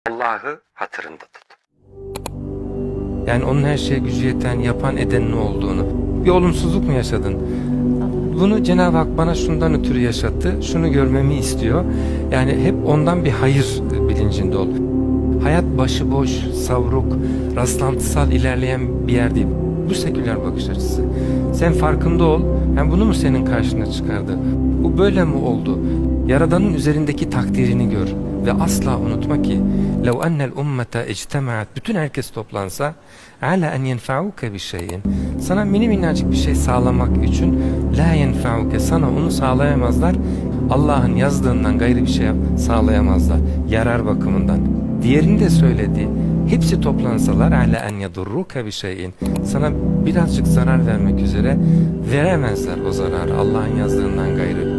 Allah'ı hatırında tut. Yani onun her şeye gücü yeten, yapan, edenin olduğunu. Bir olumsuzluk mu yaşadın? Bunu Cenab-ı Hak bana şundan ötürü yaşattı, şunu görmemi istiyor. Yani hep ondan bir hayır bilincinde ol. Hayat başıboş, savruk, rastlantısal ilerleyen bir yer değil. Bu seküler bakış açısı. Sen farkında ol. Yani bunu mu senin karşına çıkardı? Bu böyle mi oldu? Yaradanın üzerindeki takdirini gör. Ve asla unutma ki لَوْ أَنَّ الْاُمَّةَ اِجْتَمَعَتْ Bütün herkes toplansa عَلَى أَنْ يَنْفَعُوكَ بِشَيْءٍ Sana mini minnacık bir şey sağlamak için لَا يَنْفَعُوكَ Sana onu sağlayamazlar. Allah'ın yazdığından gayrı bir şey sağlayamazlar. Yarar bakımından. Diğerini de söyledi. Hepsi toplansalar ala en yadurruka bir şeyin sana birazcık zarar vermek üzere veremezler o zararı Allah'ın yazdığından gayrı.